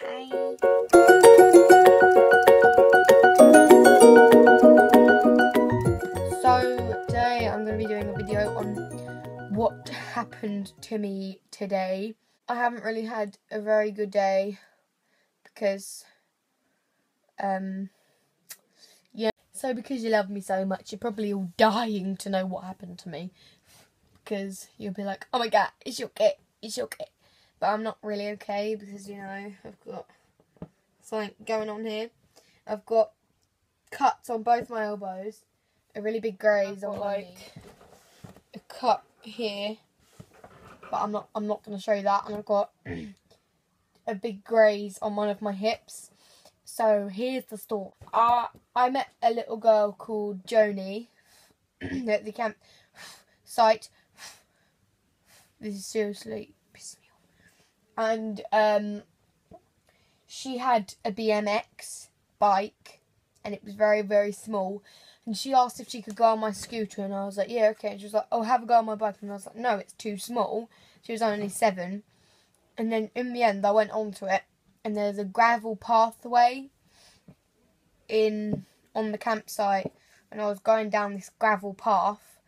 Hi. So today I'm going to be doing a video on what happened to me today. I haven't really had a very good day because, yeah. So because you love me so much, you're probably all dying to know what happened to me. Because you'll be like, oh my god, is she okay? Is she okay? But I'm not really okay because, you know, I've got something going on here. Going cuts on both my elbows, a really big graze on like a cut here, but I'm not going to show you that. And I've got a big graze on one of my hips. So here's the story. I met a little girl called Joni at the campsite. This is seriously pissing me off. And she had a BMX bike, and it was very, very small. And she asked if she could go on my scooter, and I was like, yeah, okay. And she was like, oh, have a go on my bike. And I was like, no, it's too small. She was only 7. And then in the end, I went onto it, and there's a gravel pathway on the campsite, and I was going down this gravel path,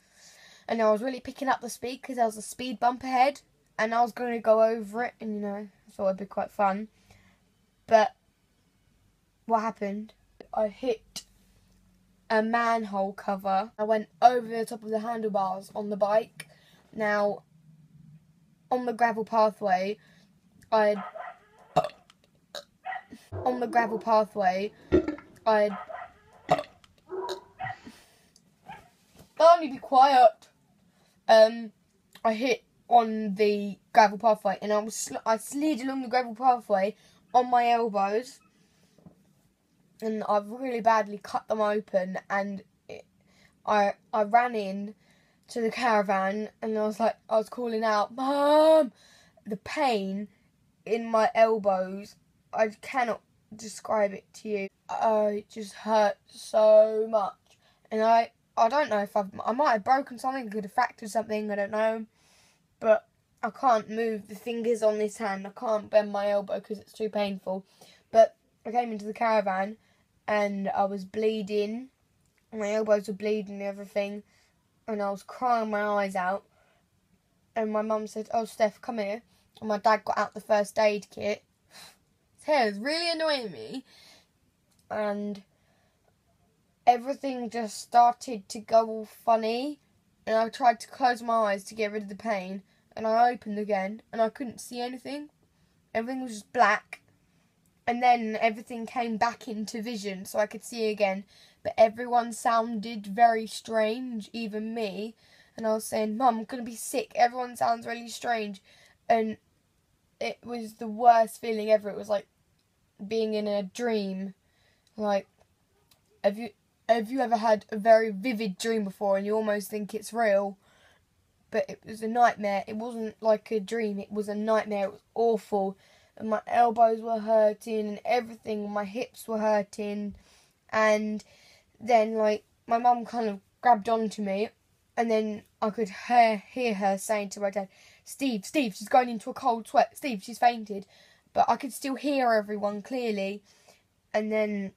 and I was really picking up the speed because there was a speed bump ahead, and I was going to go over it, and, you know, I thought it'd be quite fun. But what happened? I hit a manhole cover. I went over the top of the handlebars on the bike. Now, on the gravel pathway, I'll only be quiet. I hit on the gravel pathway, and I slid along the gravel pathway on my elbows, and I've really badly cut them open. And I ran in to the caravan, and I was calling out, "Mum!" The pain in my elbows, I cannot describe it to you. It just hurt so much, and I don't know if I might have broken something, I could have fractured something, I don't know, but I can't move the fingers on this hand. I can't bend my elbow because it's too painful. But I came into the caravan and I was bleeding. My elbows were bleeding and everything, and I was crying my eyes out. And my mum said, "Oh, Steph, come here." And my dad got out the first aid kit. His hair is really annoying me. And everything just started to go all funny. And I tried to close my eyes to get rid of the pain. And I opened again, and I couldn't see anything. Everything was just black. And then everything came back into vision, so I could see again. But everyone sounded very strange, even me. And I was saying, "Mum, I'm going to be sick. Everyone sounds really strange." And it was the worst feeling ever. It was like being in a dream. Like, have you ever had a very vivid dream before and you almost think it's real? But it was a nightmare. It wasn't like a dream. It was a nightmare. It was awful. And my elbows were hurting and everything. My hips were hurting. And then, like, my mum kind of grabbed onto me. And then I could hear her saying to my dad, Steve, she's going into a cold sweat. Steve, she's fainted." But I could still hear everyone clearly. And then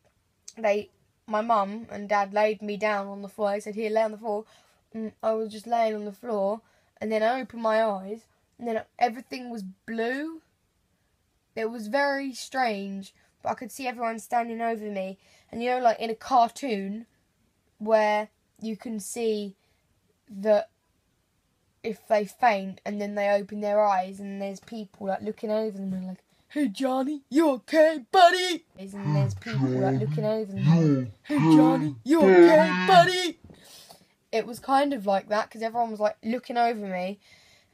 my mum and dad laid me down on the floor. They said, "Here, lay on the floor." And I was just laying on the floor. And then I opened my eyes. And then everything was blue. It was very strange. But I could see everyone standing over me. And you know, like in a cartoon where you can see that if they faint and then they open their eyes and there's people like looking over them and like, "Hey Johnny, you okay, buddy?" And there's people like looking over them and like, "Hey Johnny, you okay, buddy?" It was kind of like that because everyone was like looking over me,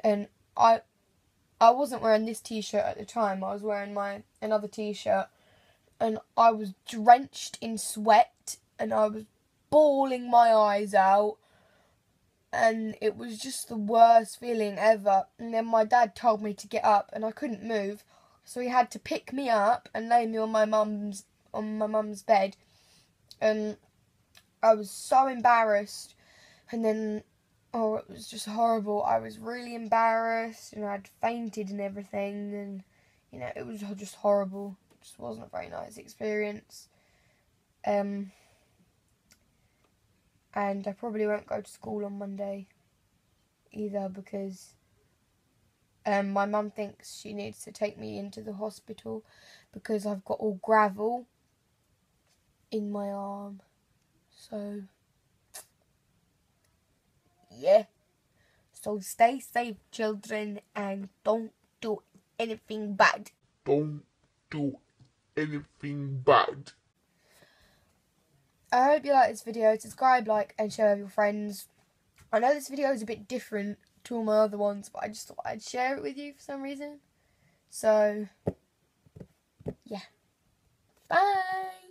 and I wasn't wearing this t-shirt at the time. I was wearing another t-shirt, and I was drenched in sweat and I was bawling my eyes out. And it was just the worst feeling ever. And then my dad told me to get up, and I couldn't move, so he had to pick me up and lay me on my mum's bed. And I was so embarrassed. And then, it was just horrible. I was really embarrassed, and I'd fainted and everything. And you know, it was just horrible. It just wasn't a very nice experience. And I probably won't go to school on Monday either because my mum thinks she needs to take me into the hospital because I've got all gravel in my arm. So, yeah. So stay safe, children, and don't do anything bad. Don't do anything bad. I hope you like this video. Subscribe, like, and share with your friends. I know this video is a bit different to all my other ones, but I just thought I'd share it with you for some reason. So, yeah. Bye!